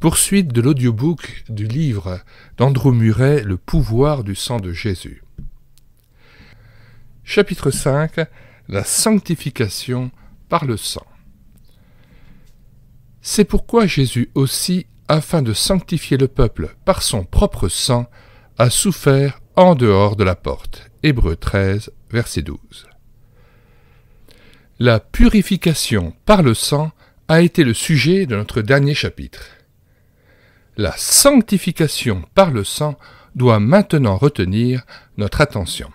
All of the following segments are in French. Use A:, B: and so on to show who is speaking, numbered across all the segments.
A: Poursuite de l'audiobook du livre d'Andrew Murray, Le pouvoir du sang de Jésus. Chapitre 5. La sanctification par le sang. C'est pourquoi Jésus aussi, afin de sanctifier le peuple par son propre sang, a souffert en dehors de la porte. Hébreux 13, verset 12. La purification par le sang a été le sujet de notre dernier chapitre. La sanctification par le sang doit maintenant retenir notre attention.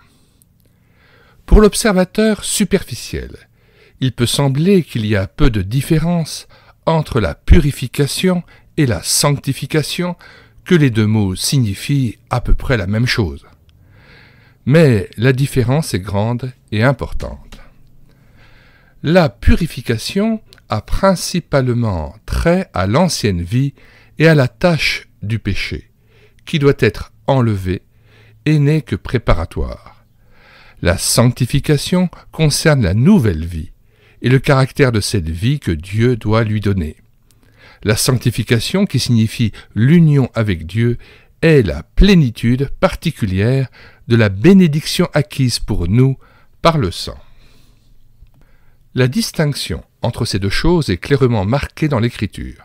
A: Pour l'observateur superficiel, il peut sembler qu'il y a peu de différence entre la purification et la sanctification, que les deux mots signifient à peu près la même chose. Mais la différence est grande et importante. La purification a principalement trait à l'ancienne vie et à la tâche du péché, qui doit être enlevée et n'est que préparatoire. La sanctification concerne la nouvelle vie et le caractère de cette vie que Dieu doit lui donner. La sanctification, qui signifie l'union avec Dieu, est la plénitude particulière de la bénédiction acquise pour nous par le sang. La distinction entre ces deux choses est clairement marquée dans l'Écriture.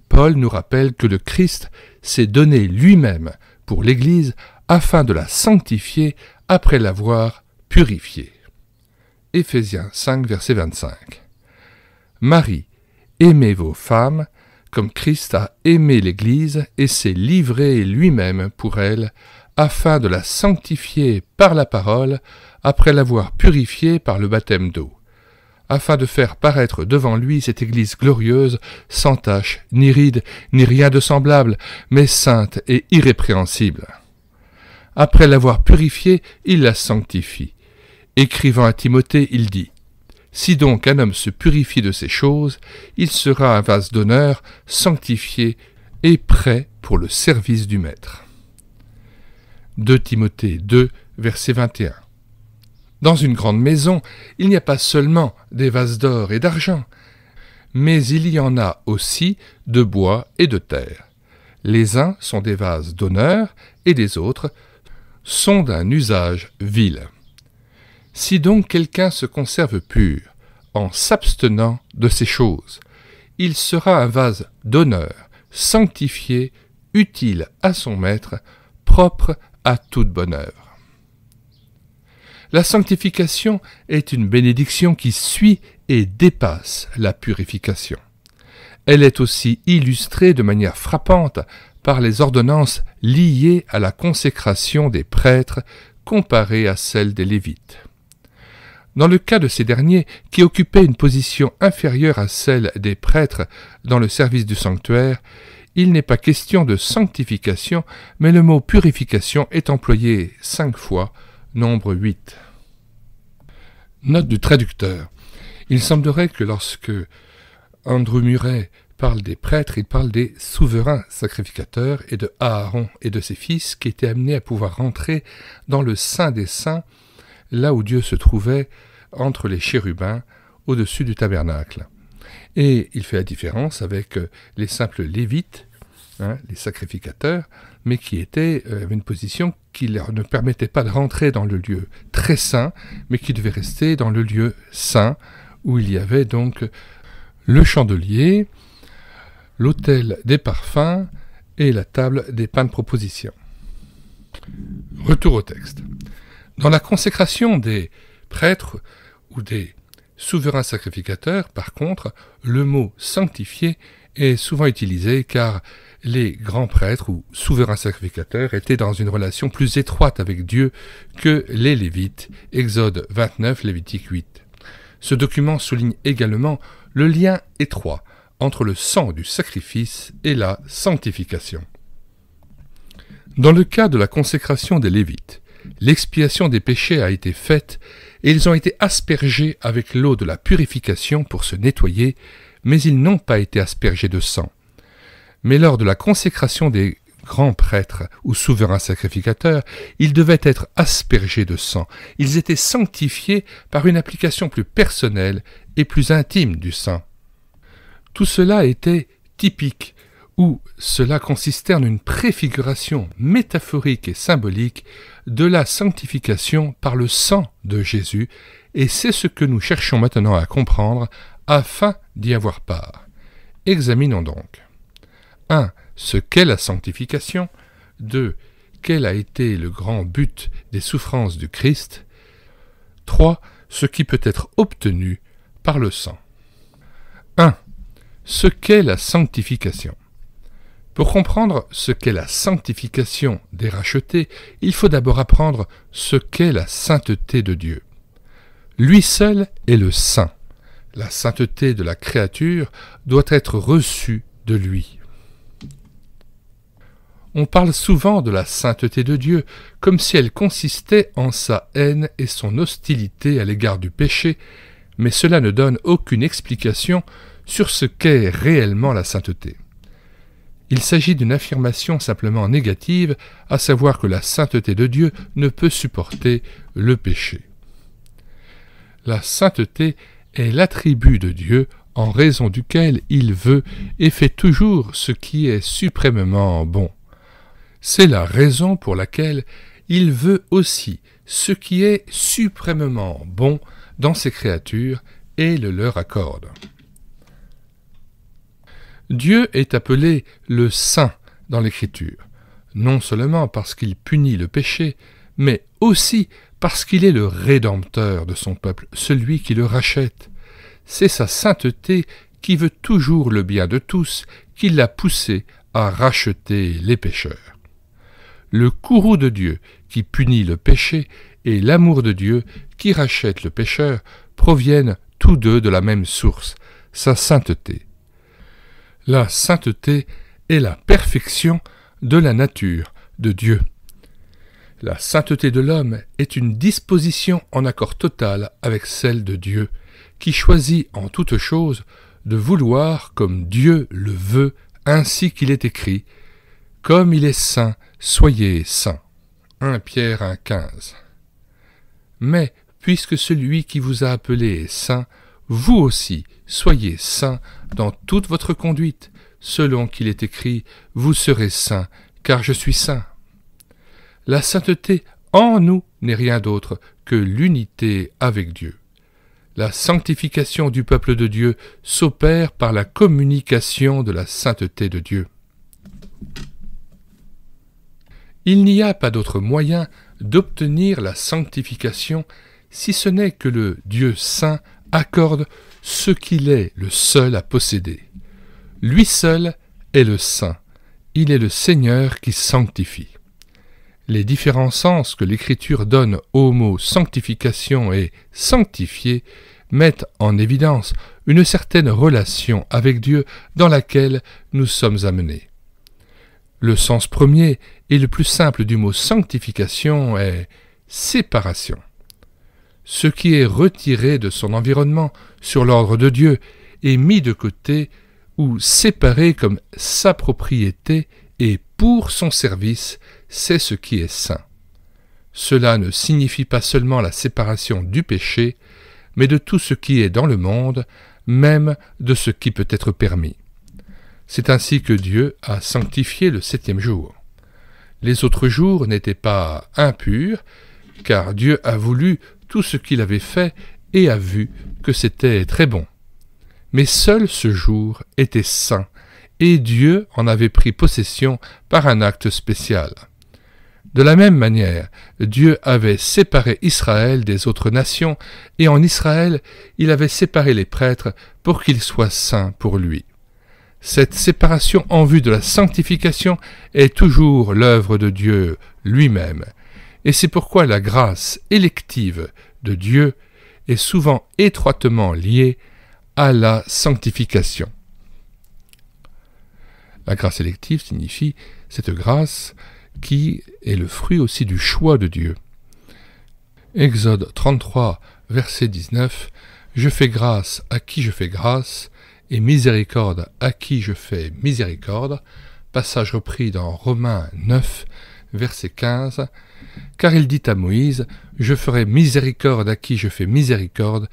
A: Paul nous rappelle que le Christ s'est donné lui-même pour l'Église afin de la sanctifier après l'avoir purifiée. Éphésiens 5, verset 25. Marie, aimez vos femmes, comme Christ a aimé l'Église et s'est livré lui-même pour elle, afin de la sanctifier par la parole, après l'avoir purifiée par le baptême d'eau, afin de faire paraître devant lui cette Église glorieuse, sans tache, ni ride, ni rien de semblable, mais sainte et irrépréhensible. Après l'avoir purifiée, il la sanctifie. Écrivant à Timothée, il dit « Si donc un homme se purifie de ces choses, il sera un vase d'honneur, sanctifié et prêt pour le service du Maître. » 2 Timothée 2, verset 21. Dans une grande maison, il n'y a pas seulement des vases d'or et d'argent, mais il y en a aussi de bois et de terre. Les uns sont des vases d'honneur et les autres sont d'un usage vil. Si donc quelqu'un se conserve pur, en s'abstenant de ces choses, il sera un vase d'honneur, sanctifié, utile à son maître, propre à toute bonne œuvre. La sanctification est une bénédiction qui suit et dépasse la purification. Elle est aussi illustrée de manière frappante par les ordonnances liées à la consécration des prêtres comparées à celles des Lévites. Dans le cas de ces derniers, qui occupaient une position inférieure à celle des prêtres dans le service du sanctuaire, il n'est pas question de sanctification, mais le mot purification est employé 5 fois, nombre 8. Note du traducteur. Il semblerait que lorsque Andrew Murray parle des prêtres, il parle des souverains sacrificateurs et de Aaron et de ses fils qui étaient amenés à pouvoir rentrer dans le Saint des Saints, là où Dieu se trouvait entre les chérubins au-dessus du tabernacle. Et il fait la différence avec les simples lévites, les sacrificateurs, mais qui avaient une position qui leur ne permettait pas de rentrer dans le lieu très saint, mais qui devait rester dans le lieu saint, où il y avait donc le chandelier, l'autel des parfums et la table des pains de proposition. Retour au texte. Dans la consécration des prêtres ou des souverains sacrificateurs, par contre, le mot « sanctifié » est souvent utilisé car les grands prêtres ou souverains sacrificateurs étaient dans une relation plus étroite avec Dieu que les Lévites, Exode 29, Lévitique 8. Ce document souligne également le lien étroit entre le sang du sacrifice et la sanctification. Dans le cas de la consécration des Lévites, l'expiation des péchés a été faite et ils ont été aspergés avec l'eau de la purification pour se nettoyer, mais ils n'ont pas été aspergés de sang. Mais lors de la consécration des grands prêtres ou souverains sacrificateurs, ils devaient être aspergés de sang. Ils étaient sanctifiés par une application plus personnelle et plus intime du sang. Tout cela était typique où cela consistait en une préfiguration métaphorique et symbolique de la sanctification par le sang de Jésus, et c'est ce que nous cherchons maintenant à comprendre afin d'y avoir part. Examinons donc. 1. Ce qu'est la sanctification. 2. Quel a été le grand but des souffrances du Christ. 3. Ce qui peut être obtenu par le sang. 1. Ce qu'est la sanctification. Pour comprendre ce qu'est la sanctification des rachetés, il faut d'abord apprendre ce qu'est la sainteté de Dieu. Lui seul est le saint. La sainteté de la créature doit être reçue de lui. On parle souvent de la sainteté de Dieu comme si elle consistait en sa haine et son hostilité à l'égard du péché, mais cela ne donne aucune explication sur ce qu'est réellement la sainteté. Il s'agit d'une affirmation simplement négative, à savoir que la sainteté de Dieu ne peut supporter le péché. La sainteté est l'attribut de Dieu en raison duquel il veut et fait toujours ce qui est suprêmement bon. C'est la raison pour laquelle il veut aussi ce qui est suprêmement bon dans ses créatures et le leur accorde. Dieu est appelé le Saint dans l'Écriture, non seulement parce qu'il punit le péché, mais aussi parce qu'il est le Rédempteur de son peuple, celui qui le rachète. C'est sa sainteté qui veut toujours le bien de tous, qui l'a poussé à racheter les pécheurs. Le courroux de Dieu qui punit le péché et l'amour de Dieu qui rachète le pécheur proviennent tous deux de la même source, sa sainteté. La sainteté est la perfection de la nature de Dieu. La sainteté de l'homme est une disposition en accord total avec celle de Dieu, qui choisit en toute chose de vouloir comme Dieu le veut, ainsi qu'il est écrit « Comme il est saint, soyez saints » 1 Pierre 1,15. Mais puisque celui qui vous a appelé est saint, vous aussi soyez saints dans toute votre conduite, selon qu'il est écrit « Vous serez saints, car je suis saint ». La sainteté en nous n'est rien d'autre que l'unité avec Dieu. La sanctification du peuple de Dieu s'opère par la communication de la sainteté de Dieu. Il n'y a pas d'autre moyen d'obtenir la sanctification si ce n'est que le Dieu saint accorde ce qu'il est le seul à posséder. Lui seul est le saint, il est le Seigneur qui sanctifie. Les différents sens que l'Écriture donne aux mots sanctification et sanctifier mettent en évidence une certaine relation avec Dieu dans laquelle nous sommes amenés. Le sens premier et le plus simple du mot sanctification est séparation. Ce qui est retiré de son environnement sur l'ordre de Dieu est mis de côté ou séparé comme sa propriété et pour son service, c'est ce qui est saint. Cela ne signifie pas seulement la séparation du péché, mais de tout ce qui est dans le monde, même de ce qui peut être permis. C'est ainsi que Dieu a sanctifié le 7e jour. Les autres jours n'étaient pas impurs, car Dieu a voulu tout ce qu'il avait fait et a vu que c'était très bon. Mais seul ce jour était saint, et Dieu en avait pris possession par un acte spécial. De la même manière, Dieu avait séparé Israël des autres nations, et en Israël, il avait séparé les prêtres pour qu'ils soient saints pour lui. Cette séparation en vue de la sanctification est toujours l'œuvre de Dieu lui-même, et c'est pourquoi la grâce élective de Dieu est souvent étroitement liée à la sanctification. La grâce élective signifie cette grâce qui est le fruit aussi du choix de Dieu. Exode 33, verset 19, « Je fais grâce à qui je fais grâce, et miséricorde à qui je fais miséricorde », passage repris dans Romains 9, verset 15, « Car il dit à Moïse, je ferai miséricorde à qui je fais miséricorde,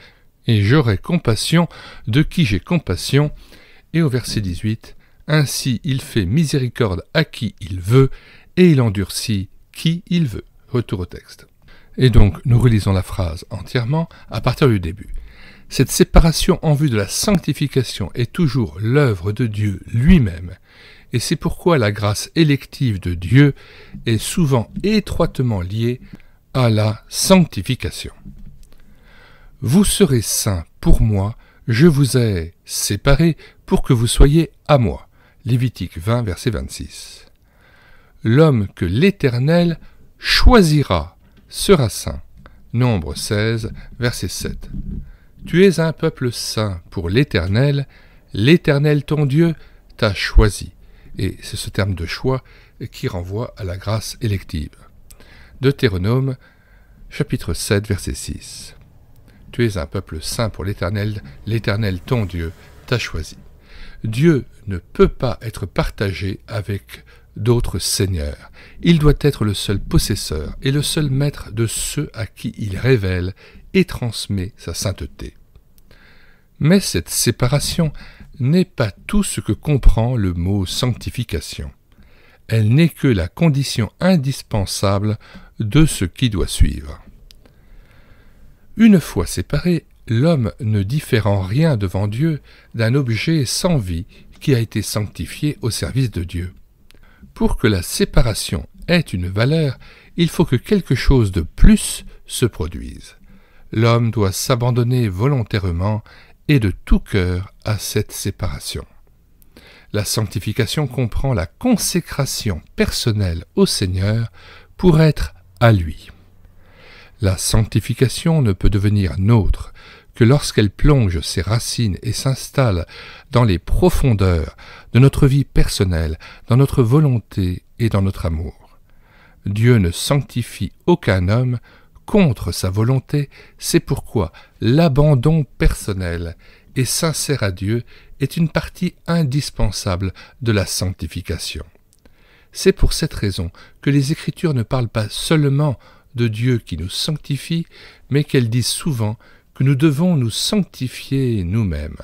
A: et j'aurai compassion de qui j'ai compassion », et au verset 18, Ainsi il fait miséricorde à qui il veut, et il endurcit qui il veut. Retour au texte. Et donc, nous relisons la phrase entièrement à partir du début. Cette séparation en vue de la sanctification est toujours l'œuvre de Dieu lui-même, et c'est pourquoi la grâce élective de Dieu est souvent étroitement liée à la sanctification. Vous serez saints pour moi, je vous ai séparés pour que vous soyez à moi. Lévitique 20, verset 26. L'homme que l'Éternel choisira sera saint. Nombre 16, verset 7. Tu es un peuple saint pour l'Éternel ton Dieu t'a choisi. Et c'est ce terme de choix qui renvoie à la grâce élective. Deutéronome, chapitre 7, verset 6. Tu es un peuple saint pour l'Éternel ton Dieu t'a choisi. Dieu ne peut pas être partagé avec d'autres seigneurs. Il doit être le seul possesseur et le seul maître de ceux à qui il révèle et transmet sa sainteté. Mais cette séparation n'est pas tout ce que comprend le mot sanctification. Elle n'est que la condition indispensable de ce qui doit suivre. Une fois séparé, l'homme ne diffère en rien devant Dieu d'un objet sans vie qui a été sanctifié au service de Dieu. Pour que la séparation ait une valeur, il faut que quelque chose de plus se produise. L'homme doit s'abandonner volontairement et de tout cœur à cette séparation. La sanctification comprend la consécration personnelle au Seigneur pour être à lui. La sanctification ne peut devenir nôtre que lorsqu'elle plonge ses racines et s'installe dans les profondeurs de notre vie personnelle, dans notre volonté et dans notre amour. Dieu ne sanctifie aucun homme contre sa volonté, c'est pourquoi l'abandon personnel et sincère à Dieu est une partie indispensable de la sanctification. C'est pour cette raison que les Écritures ne parlent pas seulement de Dieu qui nous sanctifie, mais qu'elles disent souvent que nous devons nous sanctifier nous-mêmes.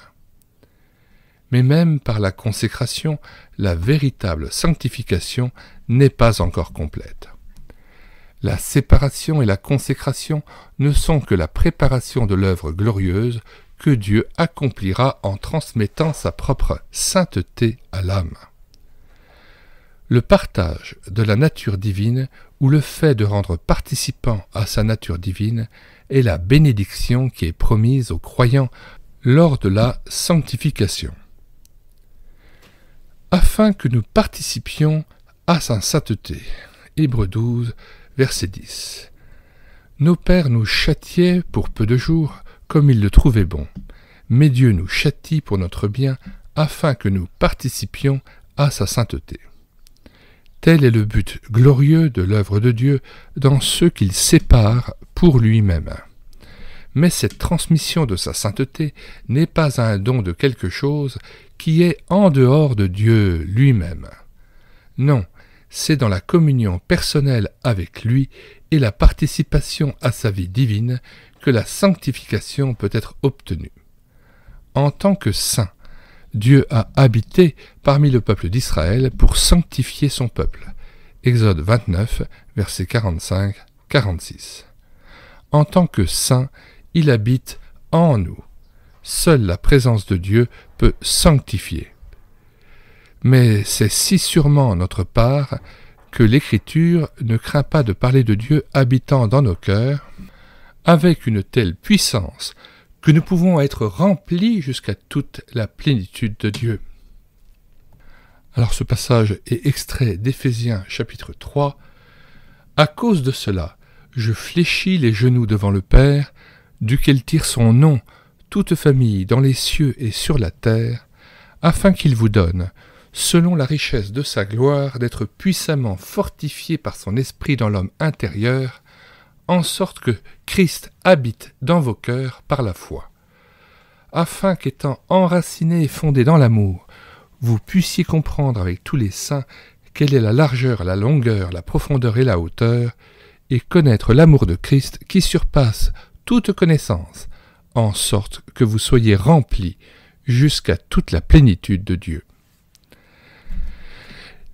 A: Mais même par la consécration, la véritable sanctification n'est pas encore complète. La séparation et la consécration ne sont que la préparation de l'œuvre glorieuse que Dieu accomplira en transmettant sa propre sainteté à l'âme. Le partage de la nature divine ou le fait de rendre participant à sa nature divine est la bénédiction qui est promise aux croyants lors de la sanctification. Afin que nous participions à sa sainteté. Hébreux 12, verset 10. Nos pères nous châtiaient pour peu de jours, comme ils le trouvaient bon, mais Dieu nous châtie pour notre bien, afin que nous participions à sa sainteté. Tel est le but glorieux de l'œuvre de Dieu dans ceux qu'il sépare pour lui-même. Mais cette transmission de sa sainteté n'est pas un don de quelque chose qui est en dehors de Dieu lui-même. Non, c'est dans la communion personnelle avec lui et la participation à sa vie divine que la sanctification peut être obtenue. En tant que saint, Dieu a habité parmi le peuple d'Israël pour sanctifier son peuple. Exode 29, versets 45-46. En tant que saint, il habite en nous. Seule la présence de Dieu peut sanctifier. Mais c'est si sûrement notre part que l'Écriture ne craint pas de parler de Dieu habitant dans nos cœurs avec une telle puissance que nous pouvons être remplis jusqu'à toute la plénitude de Dieu. Alors ce passage est extrait d'Éphésiens chapitre 3. À cause de cela, je fléchis les genoux devant le Père, duquel tire son nom toute famille dans les cieux et sur la terre, afin qu'il vous donne, selon la richesse de sa gloire, d'être puissamment fortifié par son esprit dans l'homme intérieur, en sorte que Christ habite dans vos cœurs par la foi, afin qu'étant enracinés et fondés dans l'amour, vous puissiez comprendre avec tous les saints quelle est la largeur, la longueur, la profondeur et la hauteur, et connaître l'amour de Christ qui surpasse toute connaissance, en sorte que vous soyez remplis jusqu'à toute la plénitude de Dieu.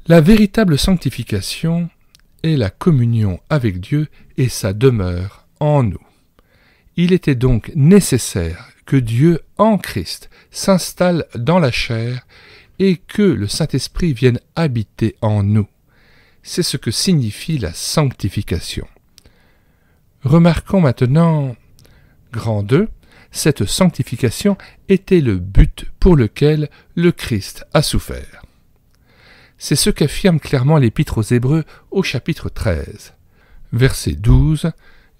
A: La véritable sanctification est la communion avec Dieu et sa demeure en nous. Il était donc nécessaire que Dieu, en Christ, s'installe dans la chair et que le Saint-Esprit vienne habiter en nous. C'est ce que signifie la sanctification. Remarquons maintenant, grand 2, cette sanctification était le but pour lequel le Christ a souffert. C'est ce qu'affirme clairement l'Épître aux Hébreux au chapitre 13. Verset 12,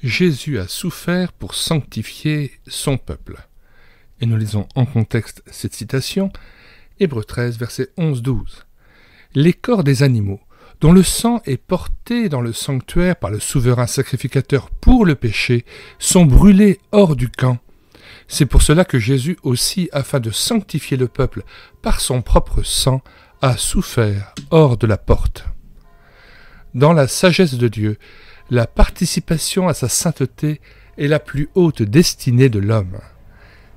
A: Jésus a souffert pour sanctifier son peuple. Et nous lisons en contexte cette citation, Hébreux 13, verset 11-12. Les corps des animaux, dont le sang est porté dans le sanctuaire par le souverain sacrificateur pour le péché, sont brûlés hors du camp. C'est pour cela que Jésus aussi, afin de sanctifier le peuple par son propre sang, a souffert hors de la porte. Dans la sagesse de Dieu, la participation à sa sainteté est la plus haute destinée de l'homme.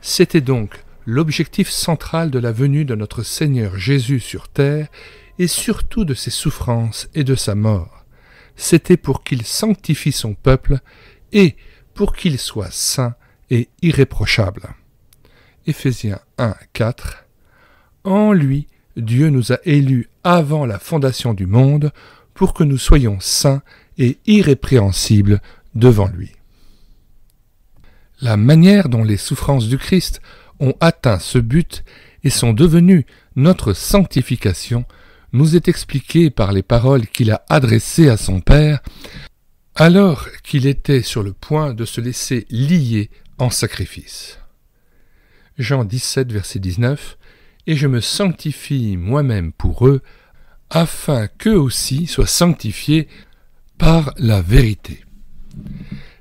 A: C'était donc l'objectif central de la venue de notre Seigneur Jésus sur terre et surtout de ses souffrances et de sa mort. C'était pour qu'il sanctifie son peuple et pour qu'il soit saint et irréprochable. Éphésiens 1, 4. En lui, Dieu nous a élus avant la fondation du monde pour que nous soyons saints et irrépréhensibles devant lui. La manière dont les souffrances du Christ ont atteint ce but et sont devenues notre sanctification nous est expliquée par les paroles qu'il a adressées à son Père alors qu'il était sur le point de se laisser lier en sacrifice. Jean 17, verset 19 « Et je me sanctifie moi-même pour eux, afin qu'eux aussi soient sanctifiés par la vérité. »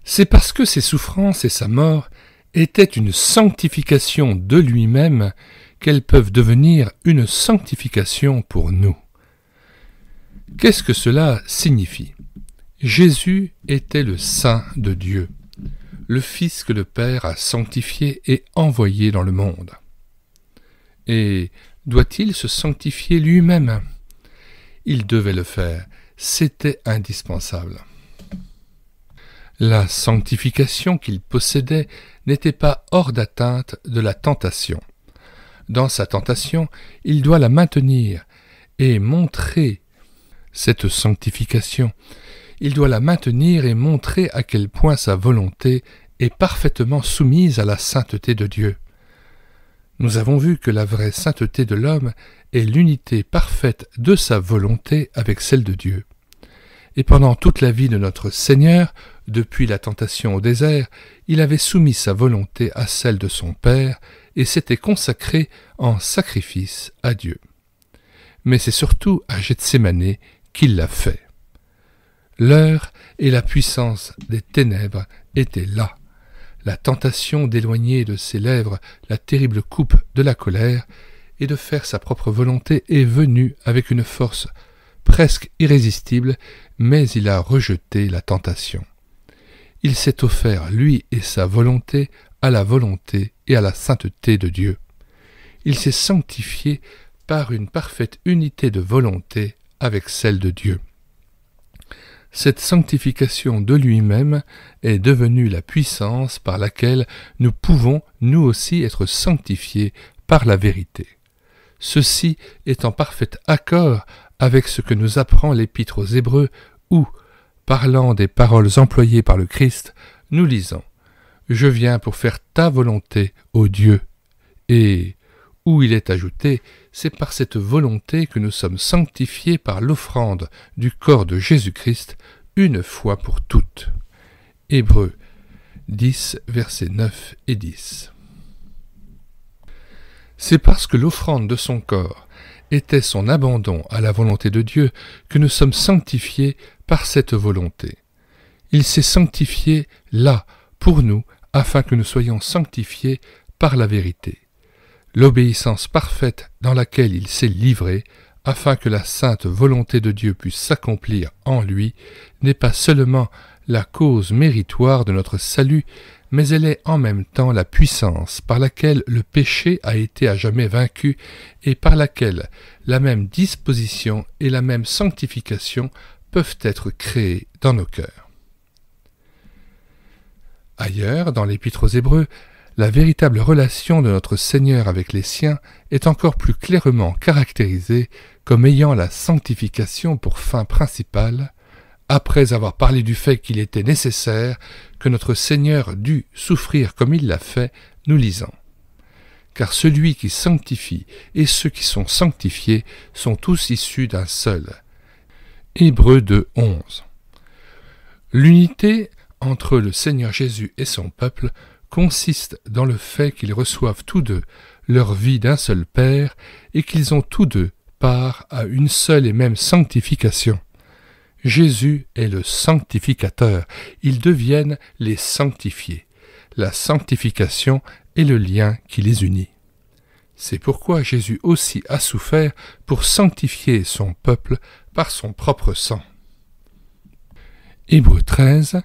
A: C'est parce que ses souffrances et sa mort étaient une sanctification de lui-même qu'elles peuvent devenir une sanctification pour nous. Qu'est-ce que cela signifie ? Jésus était le Saint de Dieu, le Fils que le Père a sanctifié et envoyé dans le monde. Et doit-il se sanctifier lui-même ? Il devait le faire, c'était indispensable. La sanctification qu'il possédait n'était pas hors d'atteinte de la tentation. Dans sa tentation, il doit la maintenir et montrer cette sanctification. Il doit la maintenir et montrer à quel point sa volonté est parfaitement soumise à la sainteté de Dieu. Nous avons vu que la vraie sainteté de l'homme est l'unité parfaite de sa volonté avec celle de Dieu. Et pendant toute la vie de notre Seigneur, depuis la tentation au désert, il avait soumis sa volonté à celle de son Père et s'était consacré en sacrifice à Dieu. Mais c'est surtout à Gethsémanée qu'il l'a fait. L'heure et la puissance des ténèbres étaient là. La tentation d'éloigner de ses lèvres la terrible coupe de la colère et de faire sa propre volonté est venue avec une force presque irrésistible, mais il a rejeté la tentation. Il s'est offert, lui et sa volonté, à la volonté et à la sainteté de Dieu. Il s'est sanctifié par une parfaite unité de volonté avec celle de Dieu. Cette sanctification de lui-même est devenue la puissance par laquelle nous pouvons, nous aussi, être sanctifiés par la vérité. Ceci est en parfait accord avec ce que nous apprend l'Épître aux Hébreux où, parlant des paroles employées par le Christ, nous lisons « Je viens pour faire ta volonté, ô Dieu » et où il est ajouté « C'est par cette volonté que nous sommes sanctifiés par l'offrande du corps de Jésus-Christ une fois pour toutes. » Hébreux 10, versets 9 et 10. C'est parce que l'offrande de son corps était son abandon à la volonté de Dieu que nous sommes sanctifiés par cette volonté. Il s'est sanctifié là, pour nous, afin que nous soyons sanctifiés par la vérité. L'obéissance parfaite dans laquelle il s'est livré, afin que la sainte volonté de Dieu puisse s'accomplir en lui, n'est pas seulement la cause méritoire de notre salut, mais elle est en même temps la puissance par laquelle le péché a été à jamais vaincu et par laquelle la même disposition et la même sanctification peuvent être créées dans nos cœurs. Ailleurs, dans l'Épître aux Hébreux, la véritable relation de notre Seigneur avec les siens est encore plus clairement caractérisée comme ayant la sanctification pour fin principale, après avoir parlé du fait qu'il était nécessaire que notre Seigneur dût souffrir comme il l'a fait, nous lisons. Car celui qui sanctifie et ceux qui sont sanctifiés sont tous issus d'un seul. Hébreux 2:11. L'unité entre le Seigneur Jésus et son peuple consiste dans le fait qu'ils reçoivent tous deux leur vie d'un seul Père et qu'ils ont tous deux part à une seule et même sanctification. Jésus est le sanctificateur, ils deviennent les sanctifiés. La sanctification est le lien qui les unit. C'est pourquoi Jésus aussi a souffert pour sanctifier son peuple par son propre sang. Hébreux 13,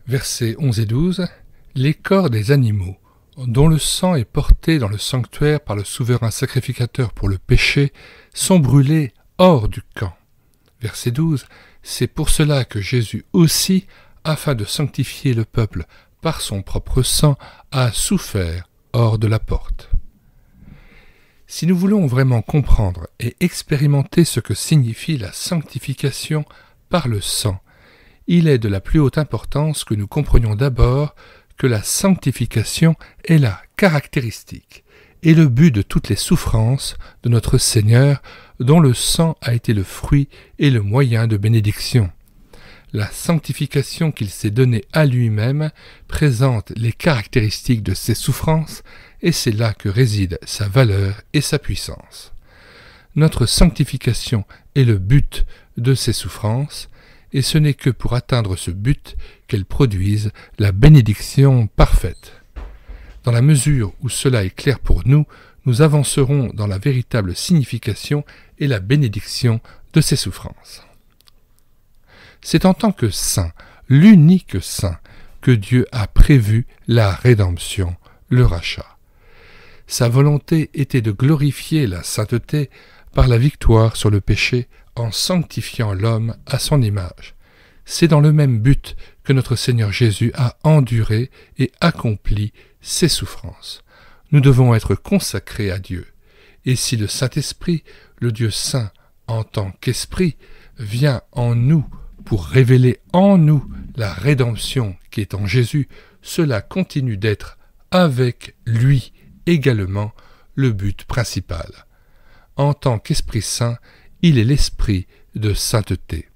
A: versets 11 et 12. Les corps des animaux, dont le sang est porté dans le sanctuaire par le souverain sacrificateur pour le péché, sont brûlés hors du camp. Verset 12. C'est pour cela que Jésus aussi, afin de sanctifier le peuple par son propre sang, a souffert hors de la porte. Si nous voulons vraiment comprendre et expérimenter ce que signifie la sanctification par le sang, il est de la plus haute importance que nous comprenions d'abord que la sanctification est la caractéristique et le but de toutes les souffrances de notre Seigneur, dont le sang a été le fruit et le moyen de bénédiction. La sanctification qu'il s'est donnée à lui-même présente les caractéristiques de ses souffrances, et c'est là que réside sa valeur et sa puissance. Notre sanctification est le but de ses souffrances, et ce n'est que pour atteindre ce but qu'elles produisent la bénédiction parfaite. Dans la mesure où cela est clair pour nous, nous avancerons dans la véritable signification et la bénédiction de ces souffrances. C'est en tant que saint, l'unique saint, que Dieu a prévu la rédemption, le rachat. Sa volonté était de glorifier la sainteté par la victoire sur le péché en sanctifiant l'homme à son image. C'est dans le même but que notre Seigneur Jésus a enduré et accompli ses souffrances. Nous devons être consacrés à Dieu. Et si le Saint-Esprit, le Dieu saint en tant qu'Esprit, vient en nous pour révéler en nous la rédemption qui est en Jésus, cela continue d'être avec lui également le but principal. En tant qu'Esprit Saint, il est l'Esprit de sainteté.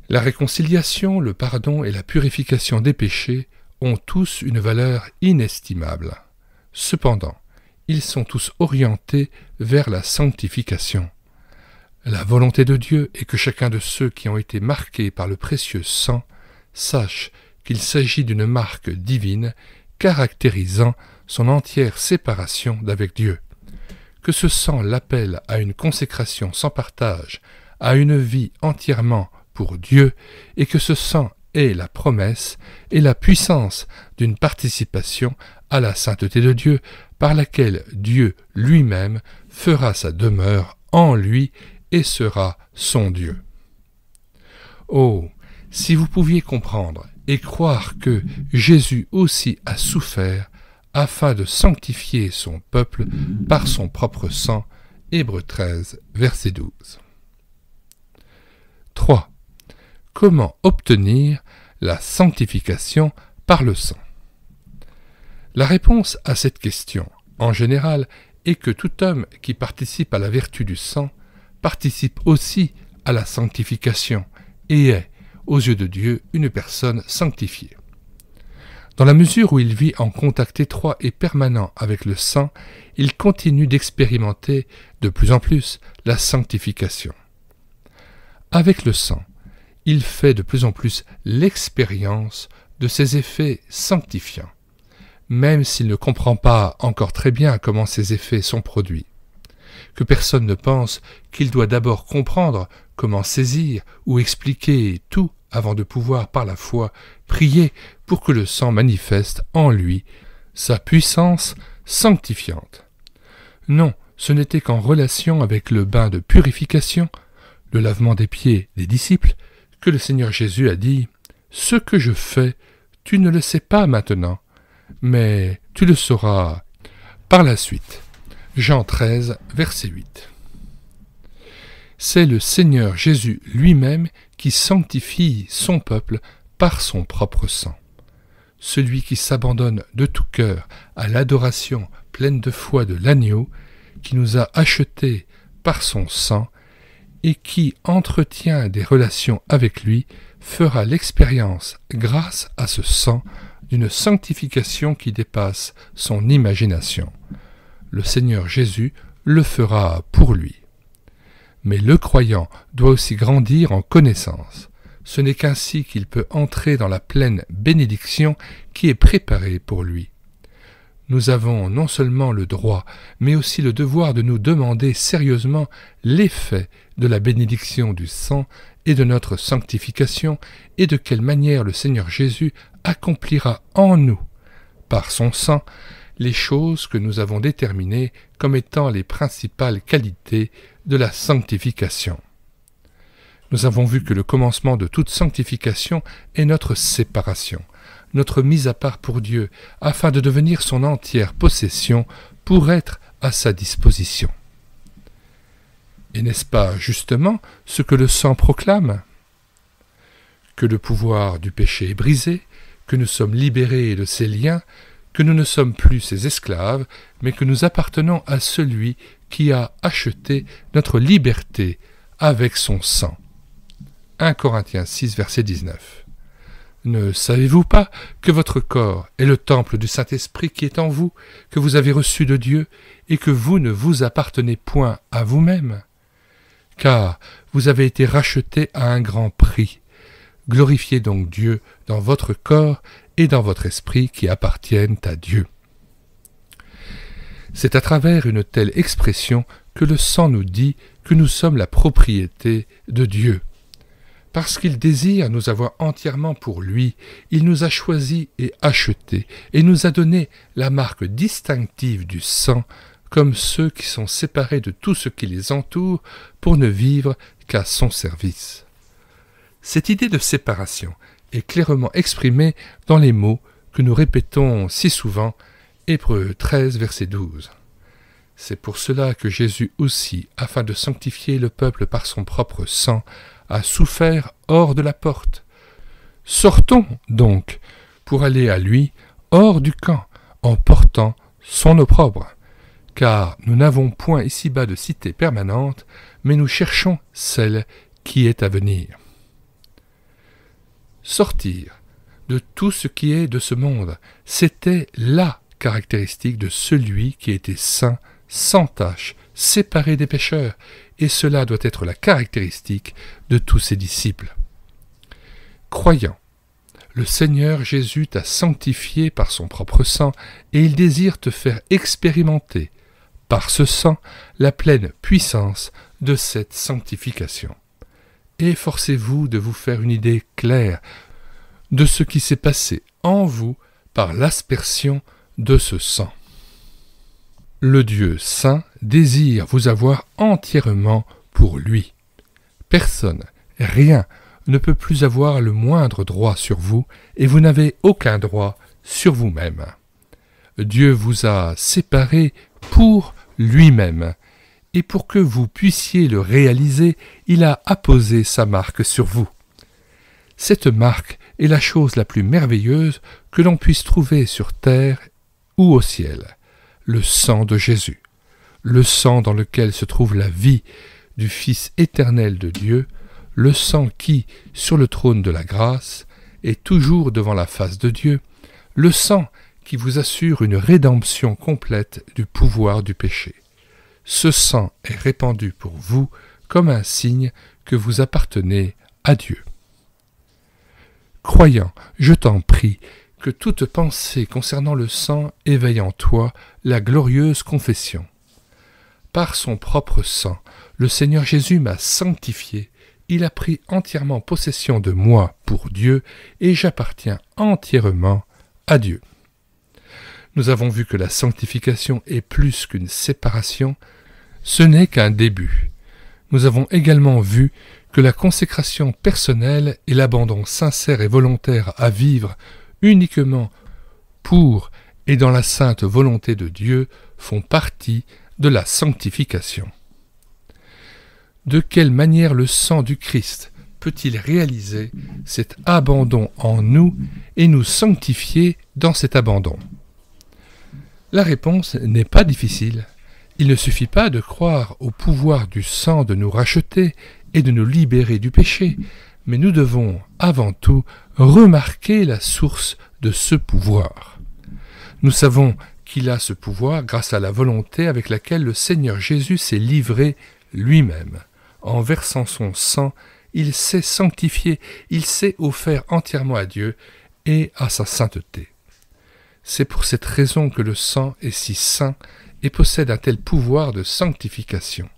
A: La réconciliation, le pardon et la purification des péchés ont tous une valeur inestimable. Cependant, ils sont tous orientés vers la sanctification. La volonté de Dieu est que chacun de ceux qui ont été marqués par le précieux sang sache qu'il s'agit d'une marque divine caractérisant son entière séparation d'avec Dieu. Que ce sang l'appelle à une consécration sans partage, à une vie entièrement pour Dieu, et que ce sang est la promesse et la puissance d'une participation à la sainteté de Dieu, par laquelle Dieu lui-même fera sa demeure en lui et sera son Dieu. Oh, si vous pouviez comprendre et croire que Jésus aussi a souffert afin de sanctifier son peuple par son propre sang. Hébreux 13, verset 12. 3. Comment obtenir la sanctification par le sang? La réponse à cette question, en général, est que tout homme qui participe à la vertu du sang participe aussi à la sanctification et est, aux yeux de Dieu, une personne sanctifiée. Dans la mesure où il vit en contact étroit et permanent avec le sang, il continue d'expérimenter de plus en plus la sanctification. Avec le sang, il fait de plus en plus l'expérience de ses effets sanctifiants, même s'il ne comprend pas encore très bien comment ces effets sont produits. Que personne ne pense qu'il doit d'abord comprendre comment saisir ou expliquer tout avant de pouvoir par la foi prier pour que le sang manifeste en lui sa puissance sanctifiante. Non, ce n'était qu'en relation avec le bain de purification, le lavement des pieds des disciples, que le Seigneur Jésus a dit « Ce que je fais, tu ne le sais pas maintenant, mais tu le sauras par la suite. » Jean 13, verset 8. C'est le Seigneur Jésus lui-même qui sanctifie son peuple par son propre sang. Celui qui s'abandonne de tout cœur à l'adoration pleine de foi de l'agneau, qui nous a achetés par son sang, et qui entretient des relations avec lui, fera l'expérience, grâce à ce sang, d'une sanctification qui dépasse son imagination. Le Seigneur Jésus le fera pour lui. Mais le croyant doit aussi grandir en connaissance. Ce n'est qu'ainsi qu'il peut entrer dans la pleine bénédiction qui est préparée pour lui. Nous avons non seulement le droit, mais aussi le devoir de nous demander sérieusement l'effet de la bénédiction du sang et de notre sanctification, et de quelle manière le Seigneur Jésus accomplira en nous, par son sang, les choses que nous avons déterminées comme étant les principales qualités de la sanctification. Nous avons vu que le commencement de toute sanctification est notre séparation, notre mise à part pour Dieu, afin de devenir son entière possession pour être à sa disposition. Et n'est-ce pas justement ce que le sang proclame? Que le pouvoir du péché est brisé, que nous sommes libérés de ses liens, que nous ne sommes plus ses esclaves, mais que nous appartenons à celui qui a acheté notre liberté avec son sang. 1 Corinthiens 6, verset 19. Ne savez-vous pas que votre corps est le temple du Saint-Esprit qui est en vous, que vous avez reçu de Dieu, et que vous ne vous appartenez point à vous-même? Car vous avez été rachetés à un grand prix. Glorifiez donc Dieu dans votre corps et dans votre esprit qui appartiennent à Dieu. C'est à travers une telle expression que le sang nous dit que nous sommes la propriété de Dieu. Parce qu'il désire nous avoir entièrement pour lui, il nous a choisis et achetés, et nous a donné la marque distinctive du sang, comme ceux qui sont séparés de tout ce qui les entoure pour ne vivre qu'à son service. Cette idée de séparation est clairement exprimée dans les mots que nous répétons si souvent, Hébreux 13, verset 12. C'est pour cela que Jésus aussi, afin de sanctifier le peuple par son propre sang, a souffert hors de la porte. Sortons donc pour aller à lui hors du camp, en portant son opprobre. Car nous n'avons point ici-bas de cité permanente, mais nous cherchons celle qui est à venir. Sortir de tout ce qui est de ce monde, c'était la caractéristique de celui qui était saint, sans tache, séparé des pécheurs, et cela doit être la caractéristique de tous ses disciples. Croyant, le Seigneur Jésus t'a sanctifié par son propre sang, et il désire te faire expérimenter, par ce sang, la pleine puissance de cette sanctification. Efforcez-vous de vous faire une idée claire de ce qui s'est passé en vous par l'aspersion de ce sang. Le Dieu saint désire vous avoir entièrement pour lui. Personne, rien ne peut plus avoir le moindre droit sur vous, et vous n'avez aucun droit sur vous-même. Dieu vous a séparés pour lui-même, et pour que vous puissiez le réaliser, il a apposé sa marque sur vous. Cette marque est la chose la plus merveilleuse que l'on puisse trouver sur terre ou au ciel, le sang de Jésus, le sang dans lequel se trouve la vie du Fils éternel de Dieu, le sang qui, sur le trône de la grâce, est toujours devant la face de Dieu, le sang qui vous assure une rédemption complète du pouvoir du péché. Ce sang est répandu pour vous comme un signe que vous appartenez à Dieu. Croyant, je t'en prie, que toute pensée concernant le sang éveille en toi la glorieuse confession. Par son propre sang, le Seigneur Jésus m'a sanctifié, il a pris entièrement possession de moi pour Dieu, et j'appartiens entièrement à Dieu. Nous avons vu que la sanctification est plus qu'une séparation, ce n'est qu'un début. Nous avons également vu que la consécration personnelle et l'abandon sincère et volontaire à vivre uniquement pour et dans la sainte volonté de Dieu font partie de la sanctification. De quelle manière le sang du Christ peut-il réaliser cet abandon en nous et nous sanctifier dans cet abandon? La réponse n'est pas difficile. Il ne suffit pas de croire au pouvoir du sang de nous racheter et de nous libérer du péché, mais nous devons avant tout remarquer la source de ce pouvoir. Nous savons qu'il a ce pouvoir grâce à la volonté avec laquelle le Seigneur Jésus s'est livré lui-même. En versant son sang, il s'est sanctifié, il s'est offert entièrement à Dieu et à sa sainteté. C'est pour cette raison que le sang est si saint et possède un tel pouvoir de sanctification.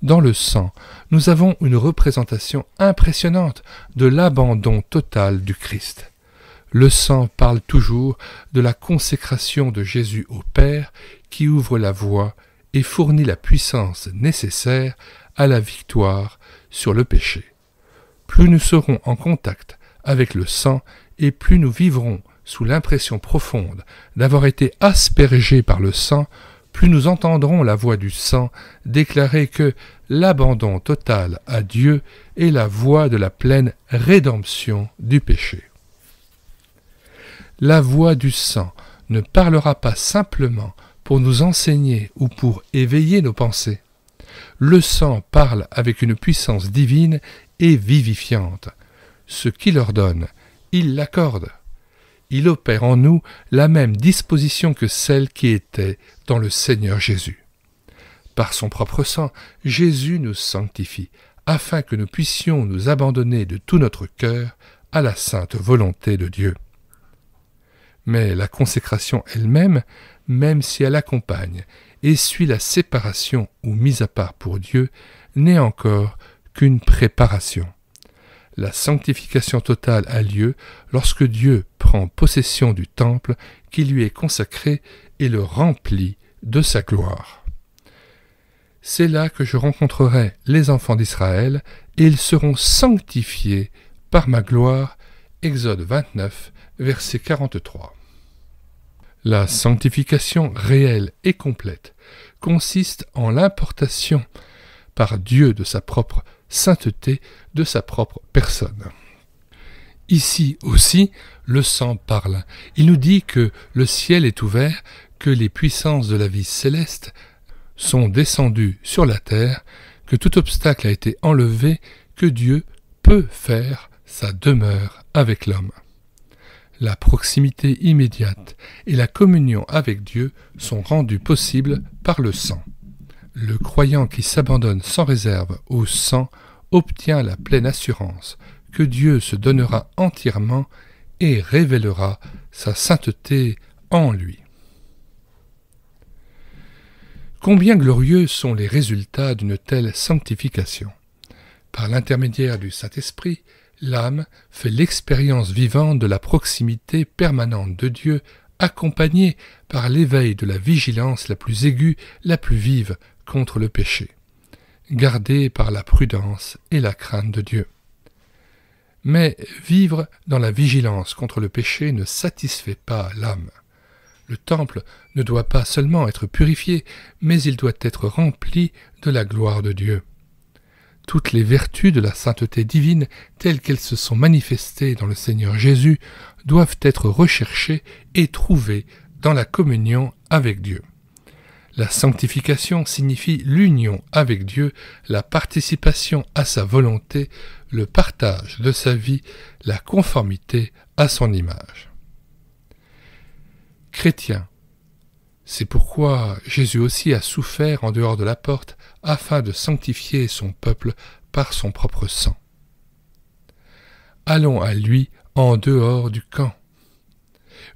A: Dans le sang, nous avons une représentation impressionnante de l'abandon total du Christ. Le sang parle toujours de la consécration de Jésus au Père qui ouvre la voie et fournit la puissance nécessaire à la victoire sur le péché. Plus nous serons en contact avec le sang et plus nous vivrons sous l'impression profonde d'avoir été aspergés par le sang, plus nous entendrons la voix du sang déclarer que l'abandon total à Dieu est la voie de la pleine rédemption du péché. La voix du sang ne parlera pas simplement pour nous enseigner ou pour éveiller nos pensées. Le sang parle avec une puissance divine et vivifiante. Ce qu'il ordonne, il l'accorde. Il opère en nous la même disposition que celle qui était dans le Seigneur Jésus. Par son propre sang, Jésus nous sanctifie, afin que nous puissions nous abandonner de tout notre cœur à la sainte volonté de Dieu. Mais la consécration elle-même, même si elle accompagne et suit la séparation ou mise à part pour Dieu, n'est encore qu'une préparation. La sanctification totale a lieu lorsque Dieu prend possession du temple qui lui est consacré et le remplit de sa gloire. C'est là que je rencontrerai les enfants d'Israël et ils seront sanctifiés par ma gloire. Exode 29, verset 43. La sanctification réelle et complète consiste en l'importation par Dieu de sa propre sainteté, de sa propre personne. Ici aussi, le sang parle. Il nous dit que le ciel est ouvert, que les puissances de la vie céleste sont descendues sur la terre, que tout obstacle a été enlevé, que Dieu peut faire sa demeure avec l'homme. La proximité immédiate et la communion avec Dieu sont rendues possibles par le sang. Le croyant qui s'abandonne sans réserve au sang obtient la pleine assurance que Dieu se donnera entièrement et révélera sa sainteté en lui. Combien glorieux sont les résultats d'une telle sanctification! Par l'intermédiaire du Saint-Esprit, l'âme fait l'expérience vivante de la proximité permanente de Dieu, accompagnée par l'éveil de la vigilance la plus aiguë, la plus vive contre le péché, gardée par la prudence et la crainte de Dieu. Mais vivre dans la vigilance contre le péché ne satisfait pas l'âme. Le temple ne doit pas seulement être purifié, mais il doit être rempli de la gloire de Dieu. Toutes les vertus de la sainteté divine, telles qu'elles se sont manifestées dans le Seigneur Jésus, doivent être recherchées et trouvées dans la communion avec Dieu. La sanctification signifie l'union avec Dieu, la participation à sa volonté, le partage de sa vie, la conformité à son image. Chrétien, c'est pourquoi Jésus aussi a souffert en dehors de la porte afin de sanctifier son peuple par son propre sang. Allons à lui en dehors du camp.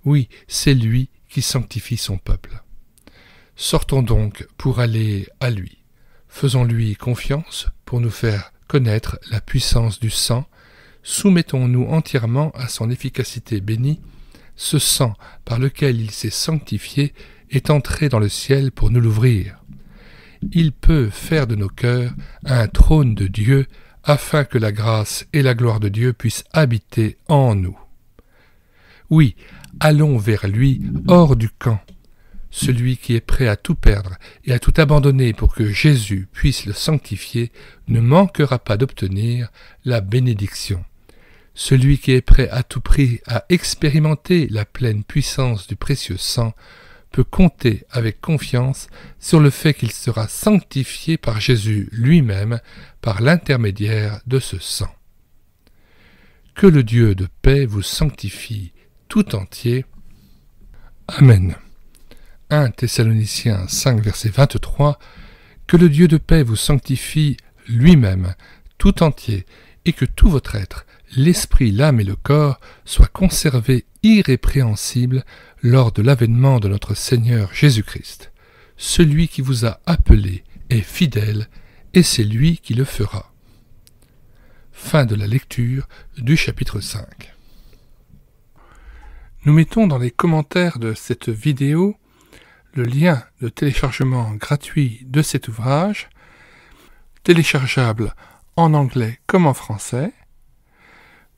A: Oui, c'est lui qui sanctifie son peuple. Sortons donc pour aller à lui. Faisons-lui confiance pour nous faire connaître la puissance du sang, soumettons-nous entièrement à son efficacité bénie. Ce sang par lequel il s'est sanctifié est entré dans le ciel pour nous l'ouvrir. Il peut faire de nos cœurs un trône de Dieu, afin que la grâce et la gloire de Dieu puissent habiter en nous. Oui, allons vers lui hors du camp. Celui qui est prêt à tout perdre et à tout abandonner pour que Jésus puisse le sanctifier ne manquera pas d'obtenir la bénédiction. Celui qui est prêt à tout prix à expérimenter la pleine puissance du précieux sang peut compter avec confiance sur le fait qu'il sera sanctifié par Jésus lui-même par l'intermédiaire de ce sang. Que le Dieu de paix vous sanctifie tout entier. Amen. 1 Thessaloniciens 5, verset 23. Que le Dieu de paix vous sanctifie lui-même tout entier, et que tout votre être, l'esprit, l'âme et le corps, soient conservés irrépréhensibles lors de l'avènement de notre Seigneur Jésus-Christ. Celui qui vous a appelé est fidèle, et c'est lui qui le fera. Fin de la lecture du chapitre 5. Nous mettons dans les commentaires de cette vidéo le lien de téléchargement gratuit de cet ouvrage, téléchargeable en anglais comme en français.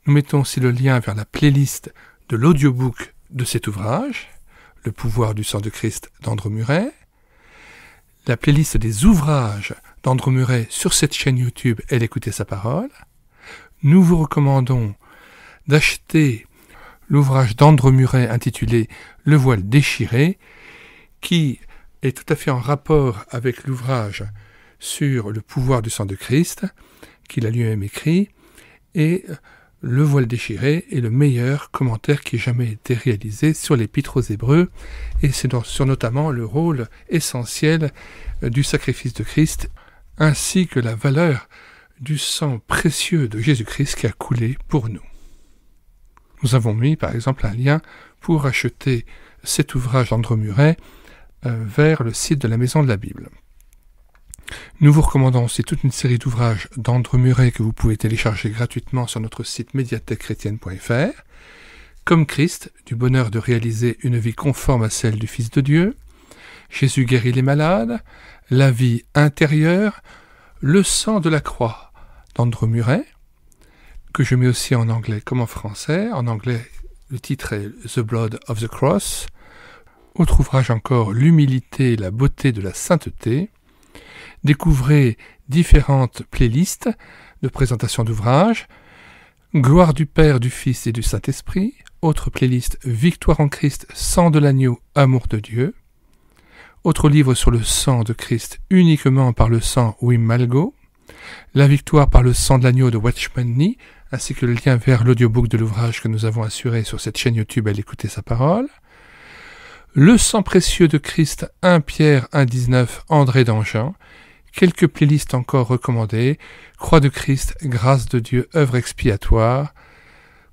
A: Nous mettons aussi le lien vers la playlist de l'audiobook de cet ouvrage, Le pouvoir du sang de Christ d'Andrew Murray, la playlist des ouvrages d'Andrew Murray sur cette chaîne YouTube Elle écoutait sa parole. Nous vous recommandons d'acheter l'ouvrage d'Andrew Murray intitulé Le voile déchiré, qui est tout à fait en rapport avec l'ouvrage sur le pouvoir du sang de Christ, qu'il a lui-même écrit, et Le voile déchiré est le meilleur commentaire qui ait jamais été réalisé sur l'Épître aux Hébreux, et c'est sur notamment le rôle essentiel du sacrifice de Christ, ainsi que la valeur du sang précieux de Jésus-Christ qui a coulé pour nous. Nous avons mis par exemple un lien pour acheter cet ouvrage d'Andrew Murray vers le site de la Maison de la Bible. Nous vous recommandons aussi toute une série d'ouvrages d'Andrew Murray que vous pouvez télécharger gratuitement sur notre site médiathèquechrétienne.fr, comme Christ, du bonheur de réaliser une vie conforme à celle du Fils de Dieu, Jésus guérit les malades, la vie intérieure, le sang de la croix d'Andrew Murray, que je mets aussi en anglais comme en français. En anglais, le titre est The Blood of the Cross. Autre ouvrage encore, L'humilité et la beauté de la sainteté. Découvrez différentes playlists de présentation d'ouvrages. Gloire du Père, du Fils et du Saint-Esprit. Autre playlist, Victoire en Christ, sang de l'agneau, amour de Dieu. Autre livre sur le sang de Christ, uniquement par le sang, Wim Malgo. La victoire par le sang de l'agneau de Watchman Nee, ainsi que le lien vers l'audiobook de l'ouvrage que nous avons assuré sur cette chaîne YouTube Elle écoutait sa parole. Le sang précieux de Christ, 1 Pierre 1,19, André d'Anjan. Quelques playlists encore recommandées. Croix de Christ, grâce de Dieu, œuvre expiatoire.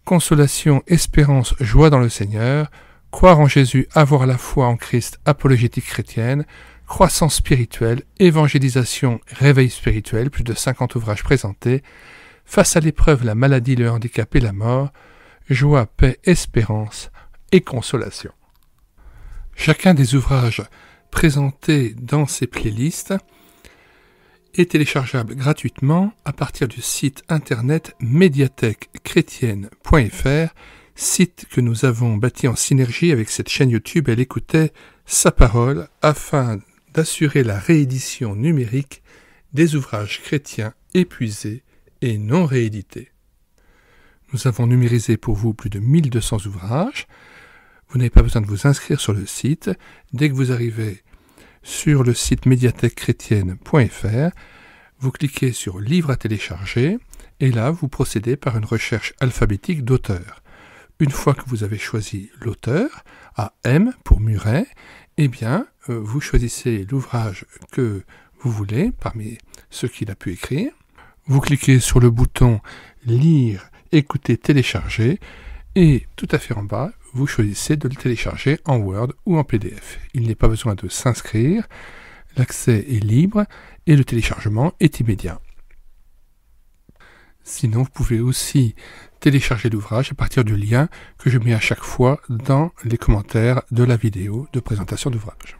A: Consolation, espérance, joie dans le Seigneur. Croire en Jésus, avoir la foi en Christ, apologétique chrétienne. Croissance spirituelle, évangélisation, réveil spirituel, plus de 50 ouvrages présentés. Face à l'épreuve, la maladie, le handicap et la mort. Joie, paix, espérance et consolation. Chacun des ouvrages présentés dans ces playlists est téléchargeable gratuitement à partir du site internet médiathèquechrétienne.fr, site que nous avons bâti en synergie avec cette chaîne YouTube Elle écoutait sa parole afin d'assurer la réédition numérique des ouvrages chrétiens épuisés et non réédités. Nous avons numérisé pour vous plus de 1200 ouvrages. Vous n'avez pas besoin de vous inscrire sur le site. Dès que vous arrivez sur le site médiathèquechrétienne.fr, vous cliquez sur « Livres à télécharger » et là, vous procédez par une recherche alphabétique d'auteur. Une fois que vous avez choisi l'auteur, AM pour Murray, eh bien, vous choisissez l'ouvrage que vous voulez parmi ceux qu'il a pu écrire. Vous cliquez sur le bouton « Lire, écouter, télécharger » et tout à fait en bas, vous choisissez de le télécharger en Word ou en PDF. Il n'est pas besoin de s'inscrire, l'accès est libre et le téléchargement est immédiat.
B: Sinon, vous pouvez aussi télécharger l'ouvrage à partir du lien que je mets à chaque fois dans les commentaires de la vidéo de présentation d'ouvrage.